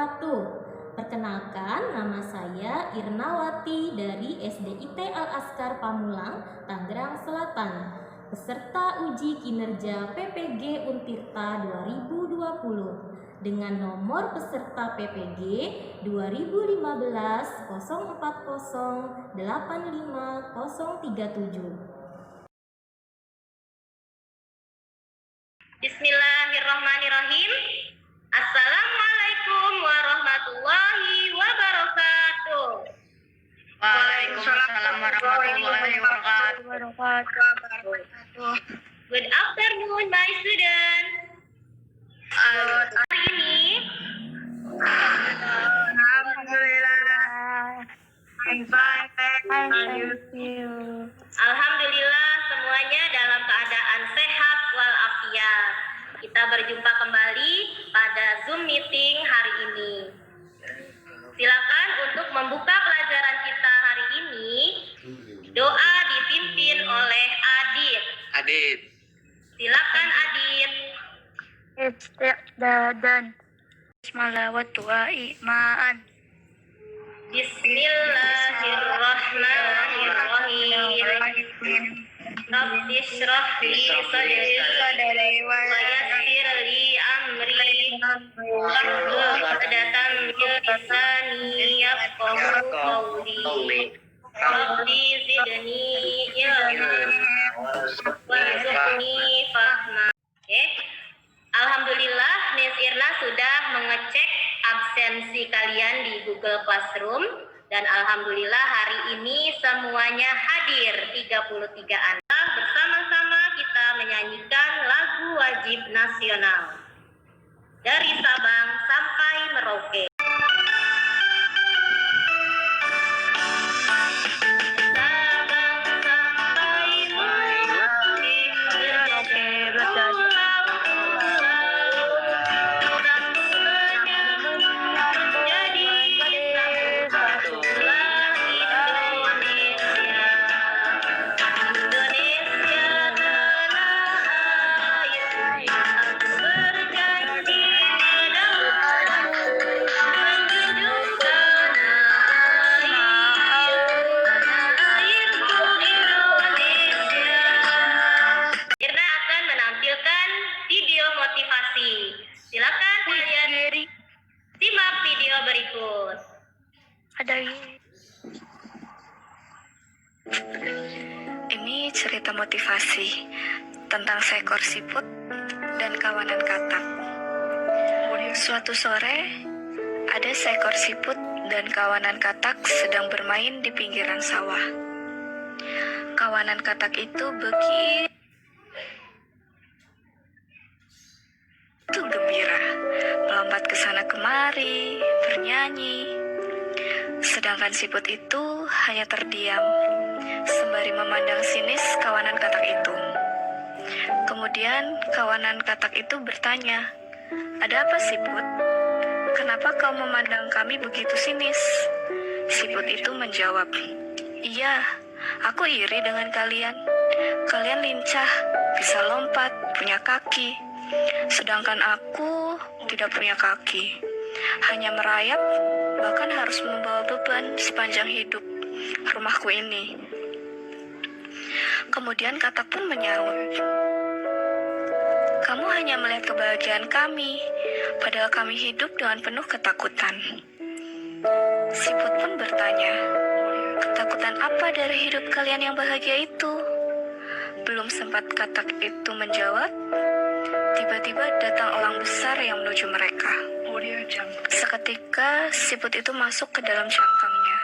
wabarakatuh. Perkenalkan, nama saya Irnawati dari SDIT Al-Askar Pamulang, Tangerang Selatan, peserta uji kinerja PPG Untirta 2020 dengan nomor peserta PPG 2015 040 85037. Bismillahirrahmanirrahim. Assalamualaikum warahmatullahi wabarakatuh. Waalaikumsalam warahmatullahi wabarakatuh. Good afternoon, my students. Hari ini, Alhamdulillah. alhamdulillah semuanya dalam keadaan sehat walafiat. Kita berjumpa kembali pada Zoom meeting hari ini. Silakan untuk membuka pelajaran kita hari ini. Doa dipimpin oleh Adit. Adit. Silakan Adit. Istiqdadan. Bismillahirrahmanirrahim. Wa iman. Bismillahirrahmanirrahim. Rabbi shrah li sadri wa yassir li amri wahlul 'uqdatam min lisani yafqahu qawli. Rabbi zidni ilman warzuqni fahma. Oke. Alhamdulillah Miss Irna sudah mengecek absensi kalian di Google Classroom dan alhamdulillah hari ini semuanya hadir 33 anak. Bersama-sama kita menyanyikan lagu wajib nasional dari Sabang sampai Merauke. Silakan kalian simak video berikut. Ini cerita motivasi tentang seekor siput dan kawanan katak. Suatu sore, ada seekor siput dan kawanan katak sedang bermain di pinggiran sawah. Kawanan katak itu begitu gembira, melompat ke sana kemari, bernyanyi. Sedangkan siput itu hanya terdiam, sembari memandang sinis kawanan katak itu. Kemudian kawanan katak itu bertanya, "Ada apa, siput? Kenapa kau memandang kami begitu sinis?" Siput itu menjawab, "Iya, aku iri dengan kalian. Kalian lincah, bisa lompat, punya kaki. Sedangkan aku tidak punya kaki, hanya merayap, bahkan harus membawa beban sepanjang hidup rumahku ini." Kemudian katak pun menyaut, "Kamu hanya melihat kebahagiaan kami, padahal kami hidup dengan penuh ketakutan." Siput pun bertanya, "Ketakutan apa dari hidup kalian yang bahagia itu?" Belum sempat katak itu menjawab, tiba-tiba datang elang besar yang menuju mereka. Seketika siput itu masuk ke dalam cangkangnya.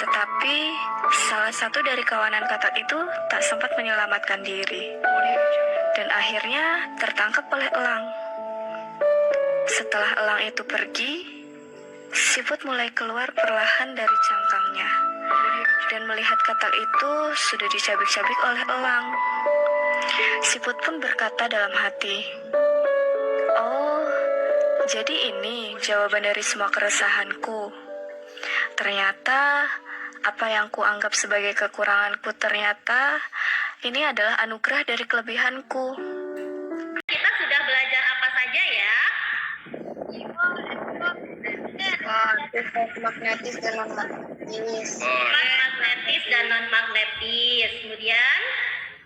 Tetapi salah satu dari kawanan katak itu tak sempat menyelamatkan diri, dan akhirnya tertangkap oleh elang. Setelah elang itu pergi, siput mulai keluar perlahan dari cangkangnya, dan melihat katak itu sudah dicabik-cabik oleh elang. Siput pun berkata dalam hati, "Oh, jadi ini jawaban dari semua keresahanku. Ternyata apa yang kuanggap sebagai kekuranganku ternyata ini adalah anugerah dari kelebihanku." Kita sudah belajar apa saja ya? magnetis dan non magnetis. Sifat magnetis dan non magnetis. Kemudian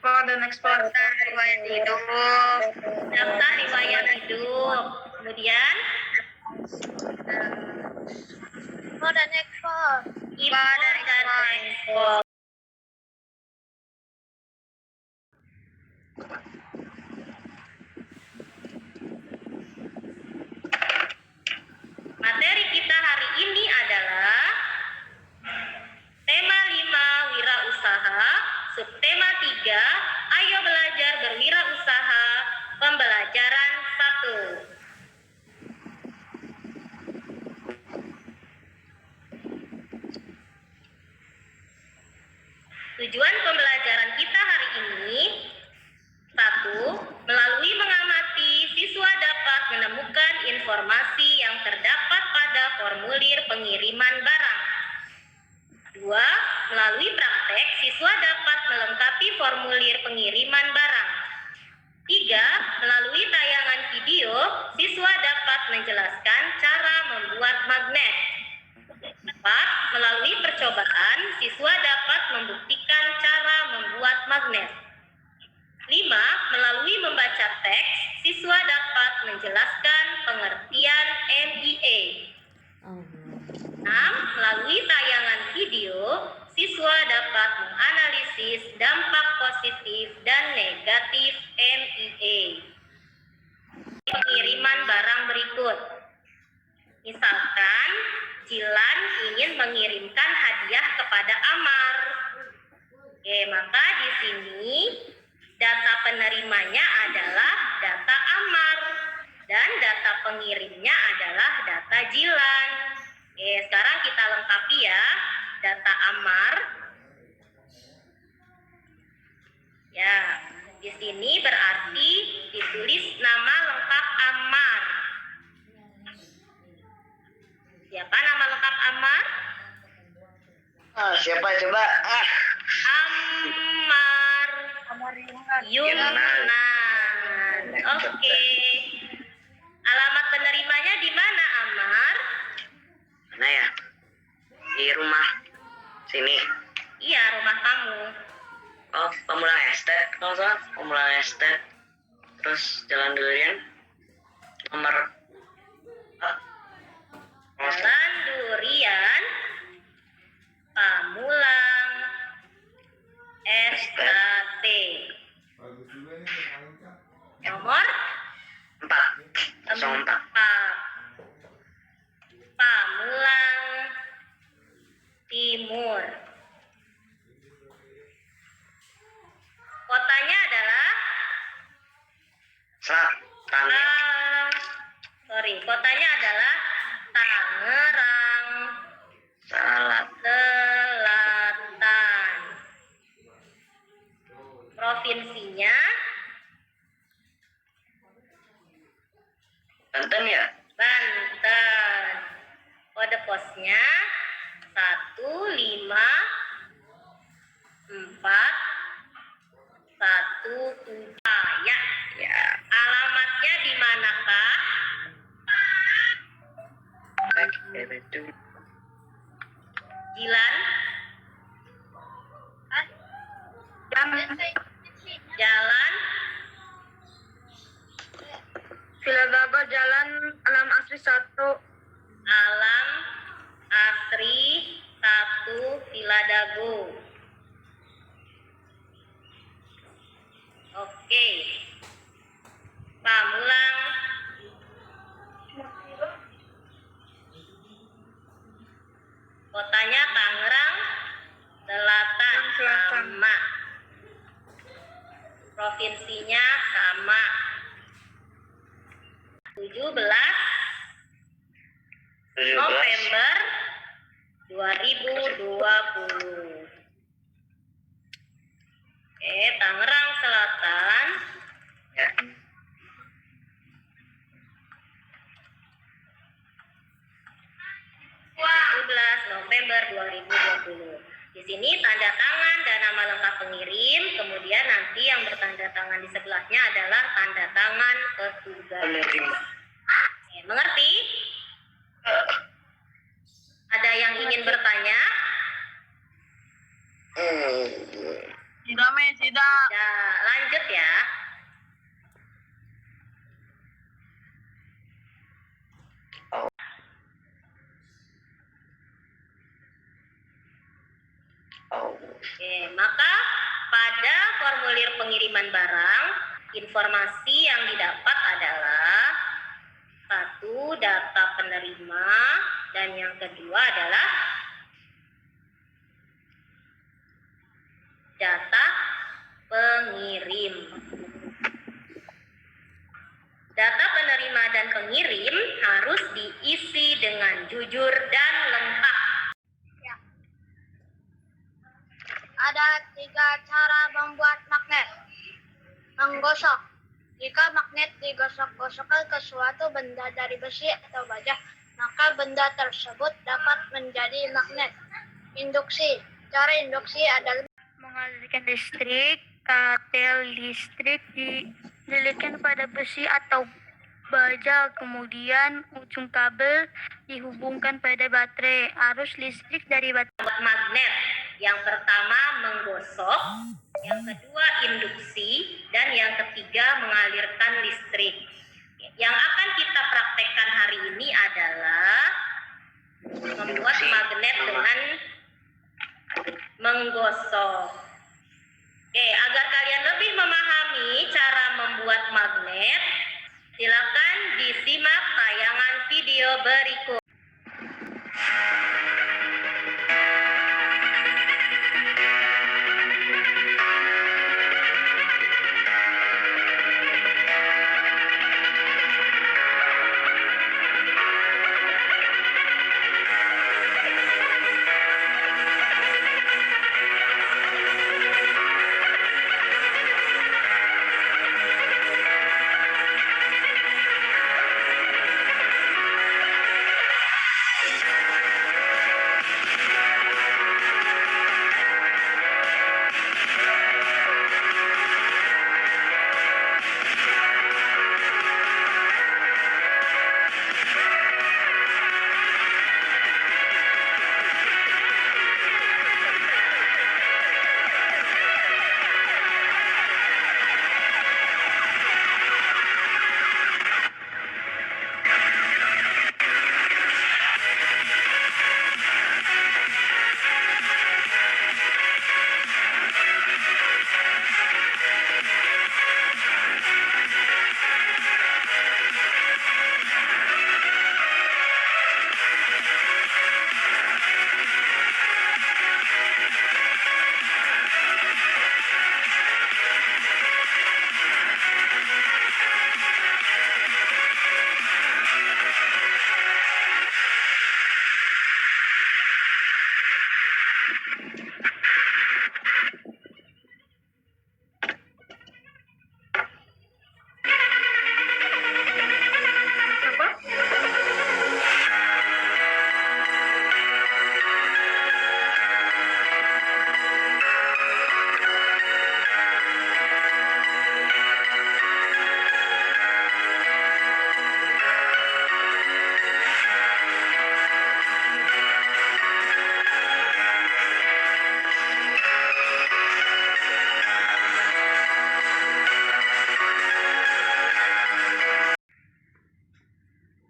Pada next part riwayat hidup. daftar riwayat hidup. Kemudian Pada next part. impor dan ekspor. Materi kita hari ini adalah tema 5 wirausaha, subtema 3 ayo belajar berwirausaha, pembelajaran 1. Tujuan pembelajaran kita hari ini 1. Melalui mengamati, siswa dapat menemukan informasi yang terdapat pada formulir pengiriman barang. 2. Melalui praktek, siswa dapat melengkapi formulir pengiriman barang. 3. Melalui tayangan video, siswa dapat menjelaskan cara membuat magnet. 4. Melalui percobaan, siswa dapat membuktikan cara membuat magnet. 5. Melalui membaca teks, siswa dapat menjelaskan pengertian MIA. 6. Melalui tayangan video, siswa dapat menganalisis dampak positif dan negatif MIA. Pengiriman barang berikut. Misalkan, Jilan ingin mengirimkan hadiah kepada Amar. Oke, maka di sini data penerimanya adalah data Amar dan data pengirimnya adalah data Jilan. Oke, sekarang kita lengkapi ya data Amar. Ya, di sini berarti ditulis nama lengkap Amar. Siapa nama lengkap Amar? Siapa coba? Ammar Yunan. Oke. Alamat penerimanya di mana, Ammar? Mana ya? Di rumah sini. Iya, rumah kamu. Oh, Pamulang Estate. Kalau salah Pamulang Estate. Terus Jalan Durian. Nomor Jalan Durian, Pamulang, SKT. Nomor 404. 4. Pamulang Timur. Kotanya adalah kotanya adalah Tangerang Selatan. Provinsinya Banten ya? Banten. Kode posnya 15417. Ya. Ya. Alamatnya di manakah? Jilan? Jalan? Viladaga Jalan Alam Asri 1. Alam Asri 1 Viladago. Oke. Pamulang. Kotanya Tangerang Selatan. Sama. Provinsinya sama. 17 November 2020. Oke, Tangerang Selatan. Ya. 17 November 2020. Di sini tanda tangan dan nama lengkap pengirim, kemudian nanti yang bertanda tangan di sebelahnya adalah tanda tangan petugas. Oke, mengerti? Ada yang ingin bertanya? Tidak, Miss, tidak. Ya, lanjut ya. Oke, maka pada formulir pengiriman barang, informasi yang didapat adalah satu, data penerima, dan yang kedua adalah data pengirim. Data penerima dan pengirim harus diisi dengan jujur dan lengkap. Ada 3 cara membuat magnet. Menggosok. Jika magnet digosok-gosokkan ke suatu benda dari besi atau baja, maka benda tersebut dapat menjadi magnet. Induksi. Cara induksi adalah mengalirkan listrik. Kabel listrik dililitkan pada besi atau baja, kemudian ujung kabel dihubungkan pada baterai. Arus listrik dari baterai. Buat magnet, yang pertama menggosok, yang kedua induksi, dan yang ketiga mengalirkan listrik. Yang akan kita praktekkan hari ini adalah membuat magnet dengan menggosok. Oke, agar kalian lebih memahami cara membuat magnet, silakan disimak tayangan video berikut.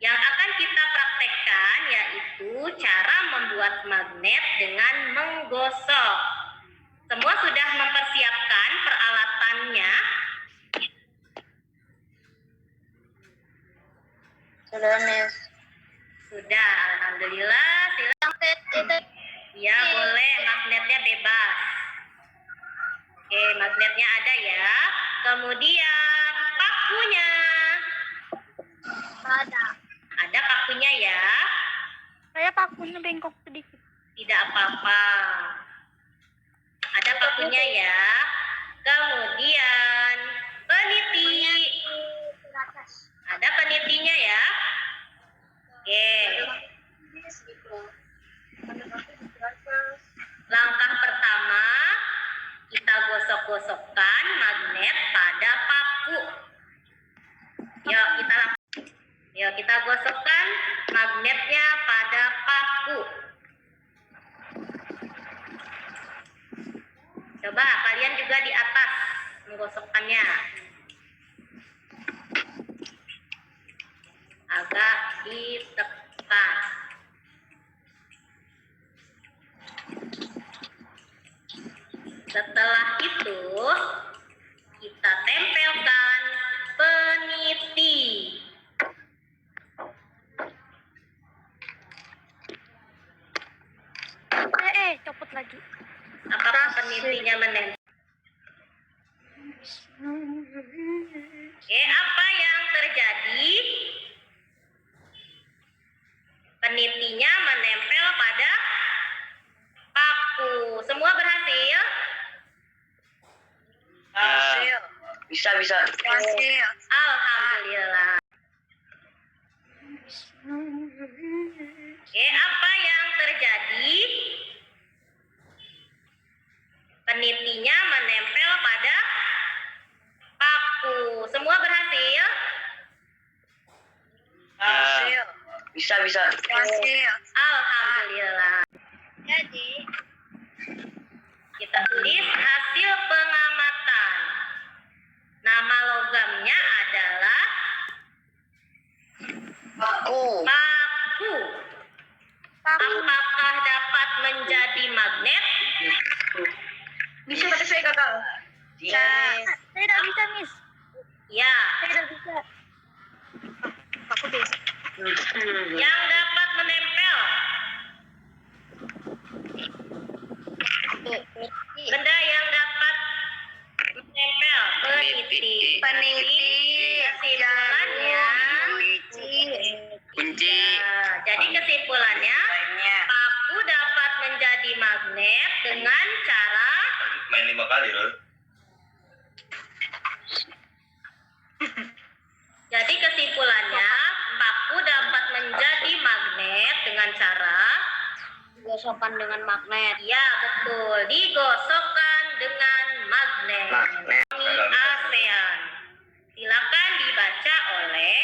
Yang akan kita praktekkan yaitu cara membuat magnet dengan menggosok. Semua sudah mempersiapkan peralatannya? Sudah, Miss. Sudah, alhamdulillah. Silakan. Ya, boleh. Magnetnya bebas. Oke, magnetnya ada ya. Kemudian pakunya. Ada. Ada pakunya ya. Saya pakunya bengkok sedikit. Tidak apa-apa. Ada pakunya ya. Kemudian peniti. Ada penitinya ya. Oke. Langkah pertama, kita gosok-gosokkan magnet pada paku. Yuk kita gosokkan magnetnya pada paku. Coba kalian juga di atas menggosokkannya. Agak ditekan. Setelah itu, kita tempelkan peniti. Copot lagi. Apakah penitinya menempel? Oke, apa yang terjadi? Penitinya menempel pada paku. Semua berhasil? Bisa. Alhamdulillah. Oke, apa yang terjadi? Penitinya menempel pada paku. Semua berhasil? Bisa. Alhamdulillah. Jadi, Kita tulis hasil pengamatan. Nama logamnya adalah Paku. paku. Apakah dapat menjadi magnet? bisa tapi saya gagal. Saya tidak bisa, Miss. Ya. Saya tidak bisa. Aku bisa. Yang dapat menempel. Benda yang dapat menempel. Peniti. Kesimpulannya. Kunci. Ya, jadi kesimpulannya, paku dapat menjadi magnet dengan cara Main 5 kali loh. Jadi kesimpulannya, paku dapat menjadi magnet dengan cara Gosokkan dengan magnet. ya betul, digosokkan dengan magnet. ASEAN. Silakan dibaca oleh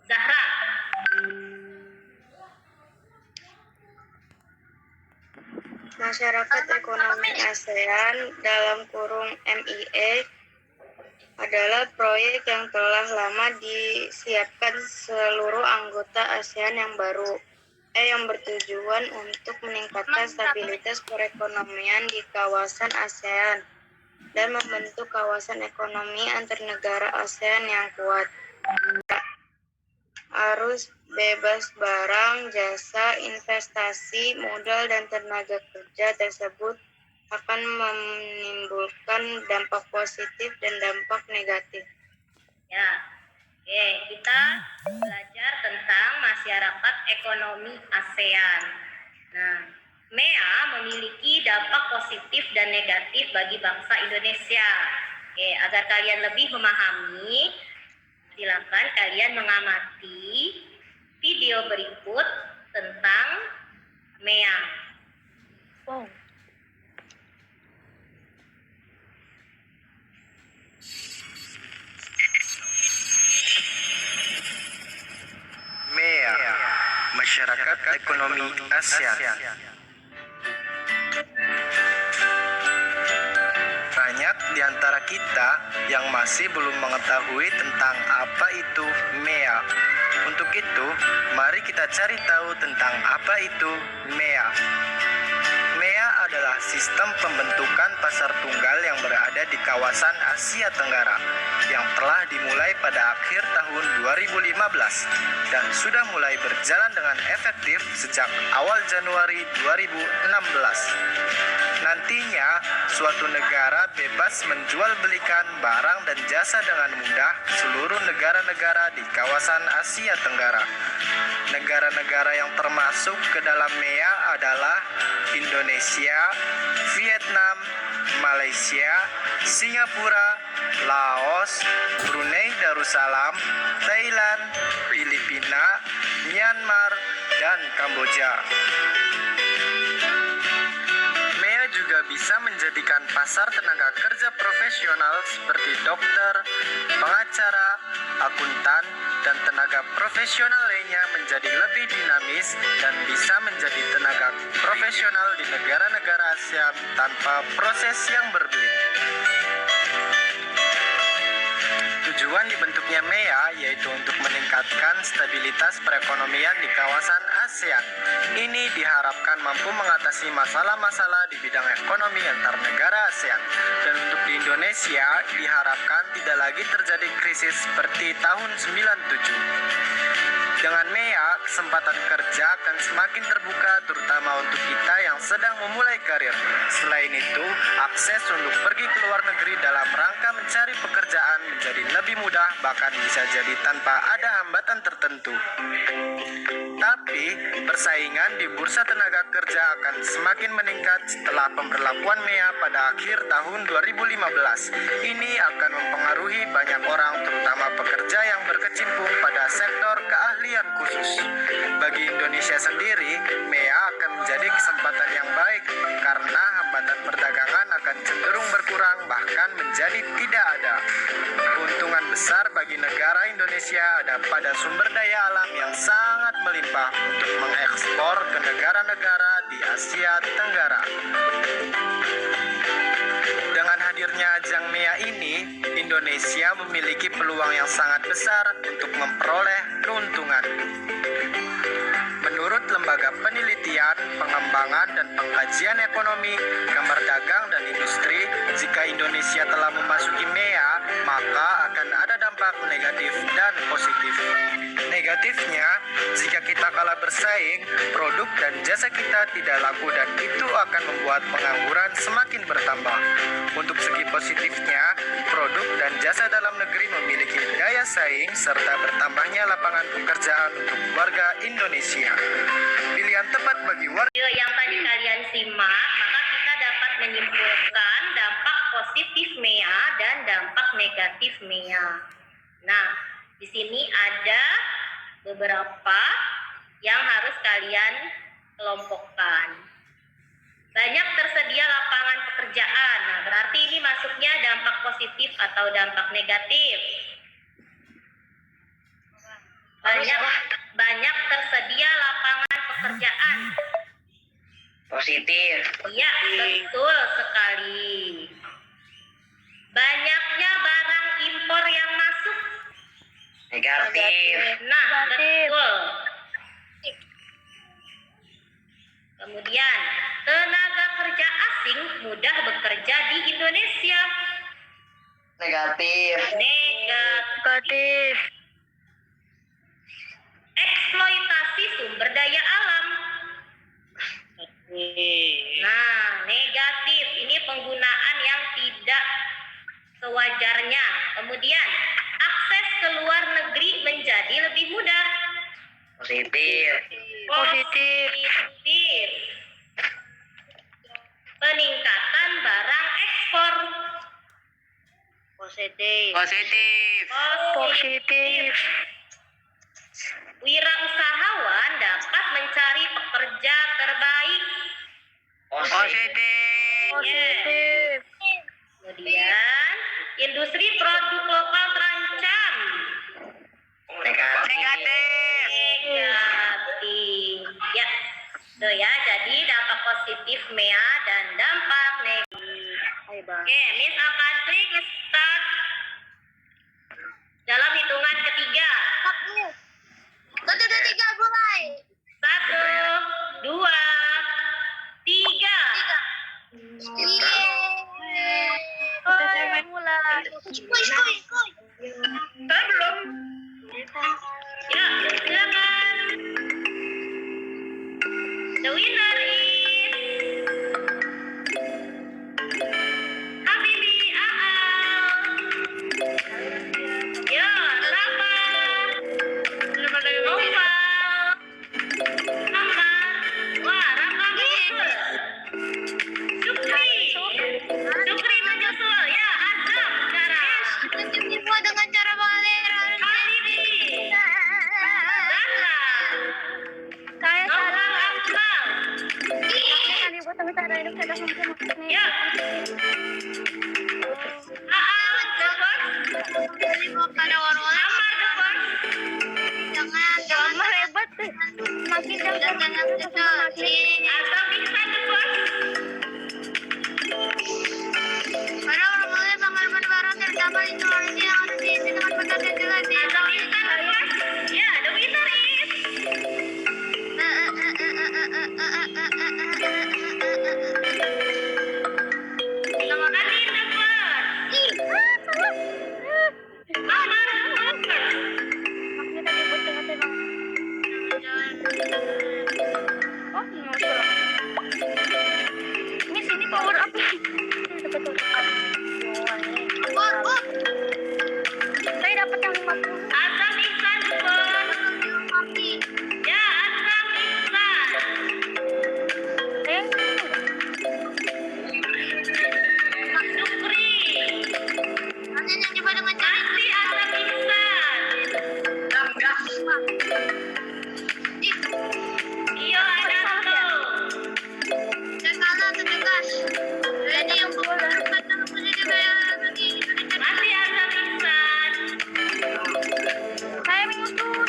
Zahra. Masyarakat Ekonomi ASEAN dalam kurung MIE adalah proyek yang telah lama disiapkan seluruh anggota ASEAN yang baru, yang bertujuan untuk meningkatkan stabilitas perekonomian di kawasan ASEAN dan membentuk kawasan ekonomi antar negara ASEAN yang kuat. Arus bebas barang, jasa, investasi, modal, dan tenaga kerja tersebut akan menimbulkan dampak positif dan dampak negatif. Ya, oke, kita belajar tentang masyarakat ekonomi ASEAN. Nah, MEA memiliki dampak positif dan negatif bagi bangsa Indonesia. Oke, agar kalian lebih memahami, silakan kalian mengamati video berikut tentang MEA. Wow. MEA, Masyarakat Ekonomi ASEAN. Banyak di antara kita yang masih belum mengetahui tentang apa itu MEA. Untuk itu, mari kita cari tahu tentang apa itu MEA. MEA adalah sistem pembentukan pasar tunggal yang berada di kawasan Asia Tenggara yang telah dimulai pada akhir tahun 2015 dan sudah mulai berjalan dengan efektif sejak awal Januari 2016. Nantinya, suatu negara bebas menjual belikan barang dan jasa dengan mudah seluruh negara-negara di kawasan Asia Tenggara. Negara-negara yang termasuk ke dalam MEA adalah Indonesia, Vietnam, Malaysia, Singapura, Laos, Brunei Darussalam, Thailand, Filipina, Myanmar, dan Kamboja. MEA juga bisa menjadikan pasar tenaga kerja profesional seperti dokter, pengacara, akuntan, dan tenaga profesional lainnya lainnya menjadi lebih dinamis dan bisa menjadi tenaga profesional di negara-negara ASEAN tanpa proses yang berbelit. Tujuan dibentuknya MEA yaitu untuk meningkatkan stabilitas perekonomian di kawasan ASEAN. Ini diharapkan mampu mengatasi masalah-masalah di bidang ekonomi antar negara ASEAN. Dan untuk di Indonesia diharapkan tidak lagi terjadi krisis seperti tahun 97. Dengan MEA, kesempatan kerja akan semakin terbuka terutama untuk kita yang sedang memulai karir. Selain itu, akses untuk pergi ke luar negeri dalam rangka mencari pekerjaan menjadi lebih mudah, bahkan bisa jadi tanpa ada hambatan tertentu. Tapi, persaingan di bursa tenaga kerja akan semakin meningkat setelah pemberlakuan MEA pada akhir tahun 2015. Ini akan mempengaruhi banyak orang, terutama pekerja yang berkecimpung pada sektor keahlian khusus. Bagi Indonesia sendiri, MEA akan menjadi kesempatan yang baik karena hambatan perdagangan akan cenderung berkurang bahkan menjadi tidak ada. Keuntungan besar bagi negara Indonesia ada pada sumber daya alam yang sangat melimpah untuk mengekspor ke negara-negara di Asia Tenggara. Dengan hadirnya ajang MEA ini, Indonesia memiliki peluang yang sangat besar untuk memperoleh keuntungan. Menurut Lembaga Penelitian, Pengembangan, dan Pengkajian Ekonomi, Kamar Dagang dan Industri, jika Indonesia telah memasuki MEA, maka akan ada dampak negatif dan positif. Negatifnya, jika kita kalah bersaing, produk dan jasa kita tidak laku dan itu akan membuat pengangguran semakin bertambah. Untuk segi positifnya, produk dan jasa dalam negeri memiliki daya saing serta bertambahnya lapangan pekerjaan untuk warga Indonesia. Pilihan tepat bagi warga Video yang tadi kalian simak, maka kita dapat menyimpulkan dampak positif MEA dan dampak negatif MEA. Nah, di sini ada beberapa yang harus kalian kelompokkan. Banyak tersedia lapangan pekerjaan. Nah, berarti ini masuknya dampak positif atau dampak negatif. Banyak tersedia lapangan pekerjaan. Positif. Iya, betul sekali. Banyaknya barang impor yang masuk. Negatif. Nah, betul. Kemudian, tenaga kerja asing mudah bekerja di Indonesia. Negatif. Negatif. Eksploitasi sumber daya alam. Nah, negatif. Ini penggunaan yang tidak sewajarnya. Kemudian, akses ke luar negeri menjadi lebih mudah. Positif. Positif. Peningkatan barang ekspor. Positif. Wirausahawan dapat mencari pekerja terbaik. Positif. Kemudian, industri produk lokal terancam. Negatif. Ya, itu ya. Jadi dampak positif MEA dan dampak negatif. Oke, Miss akan klik start dalam hitungan ketiga. 1, 2, 3, mulai. 1, 2, 3. Mulai. Kuy. Belum. Ya, silakan. The winner is Habibi Aal. Ya, Rafa. Noval. Amar. Wah, Rafa menyusul. Sukri menyusul. Ya, Azam sekarang. Semua dengan cara mengalir. Habibi. Zahra. Noval Akmal. Ya. Aal, the first. Amar, the first. Jangan makin dan jangan kecil. Azam Ihsan the first. Para orang-orang pengaruh barat terdapat Indonesia yang ada di tempat benar dan juga di Azam Ihsan the first. Yeah, the winner is Nama Adin the first. Amar the first. Ini sini power up. Saya dapat yang 50. Azam Ihsan the first. Ya, Azam Ihsan. Syukri. Hanya yang coba dengan cara Nanti Azam Ihsan. Iyo Adanto. dan kalah tegas. Jadi yang membutuhkan dalam posisi kayak bagi Indonesia. Nanti Azam Ihsan. Saya menyusun.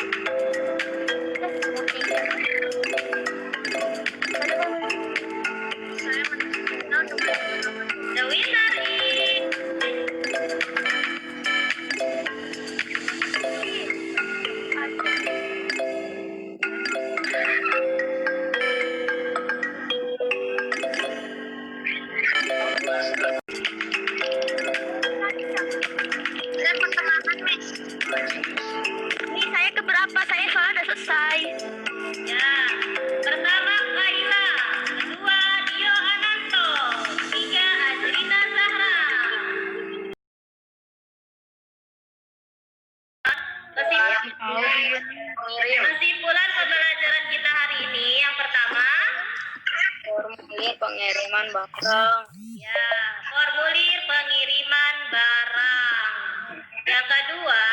Saya menyusun. The winner is Saya perkenalkan, Miss. Ini saya keberapa? Saya soalnya udah selesai. ya. Pertama Kaila, kedua Dio Ananto, tiga Azrina Zahra. Kesimpulan pembelajaran kita hari ini yang pertama, Formulir pengiriman barang. ya, formulir pengiriman barang. Yang kedua,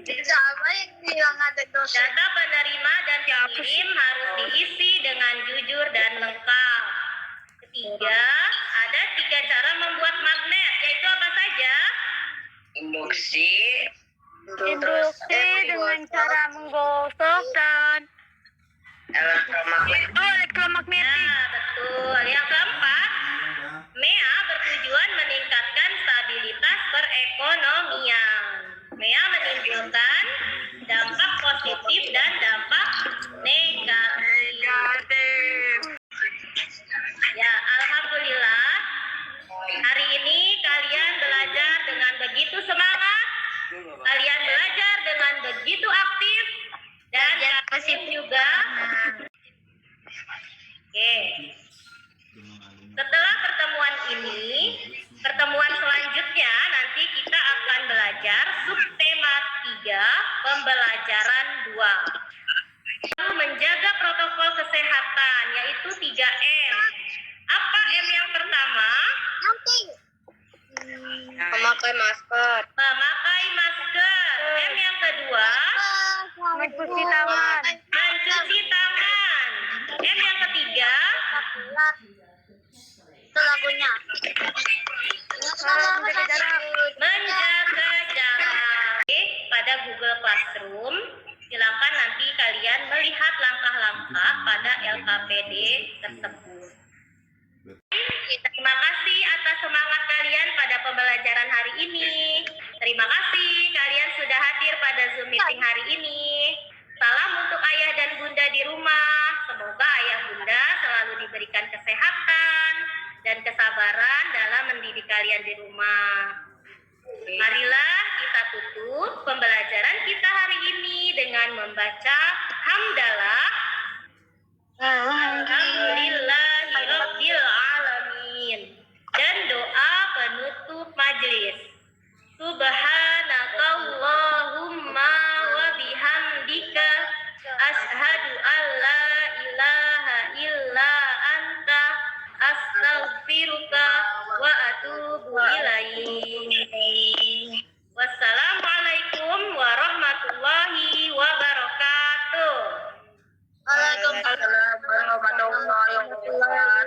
Siapa yang bilang ada dosa? data penerima dan pengirim harus diisi dengan jujur dan lengkap. Ketiga, ada 3 cara membuat magnet, yaitu apa saja? Induksi. Induksi dengan cara menggosok dan Elektromagnetik. elektromagnetik. Ya, betul. Yang keempat, MEA bertujuan meningkatkan stabilitas perekonomian. MEA menimbulkan dampak positif dan dampak negatif. Ya, alhamdulillah. Hari ini kalian belajar dengan begitu semangat. Kalian belajar dengan begitu aktif dan kalian juga. Oke. Setelah pertemuan ini, pertemuan selanjutnya nanti kita akan belajar subtema 3, pembelajaran 2. Menjaga protokol kesehatan, yaitu 3M. Apa M yang pertama? Memakai masker. Memakai masker. M yang kedua? Mencuci tangan. Mencuci tangan. M yang ketiga? Itu lagunya. Menjaga jarak. Menjaga jarak. Oke, pada Google Classroom, silakan nanti kalian melihat langkah-langkah pada LKPD tersebut. Terima kasih atas semangat kalian pada pembelajaran hari ini. Terima kasih kalian sudah hadir pada Zoom meeting hari ini. Salam untuk ayah dan bunda di rumah. Semoga ayah bunda selalu diberikan kesehatan dan kesabaran dalam mendidik kalian di rumah. Marilah kita tutup pembelajaran kita hari ini dengan membaca hamdalah. Alhamdulillahirabbil alamin dan doa penutup majelis. Subhanakallahumma wa bihamdika asyhadu an la ilaha illa anta astaghfiruka wa atubu ilaik. Wassalamualaikum warahmatullahi wabarakatuh. Waalaikumsalam warahmatullahi wabarakatuh.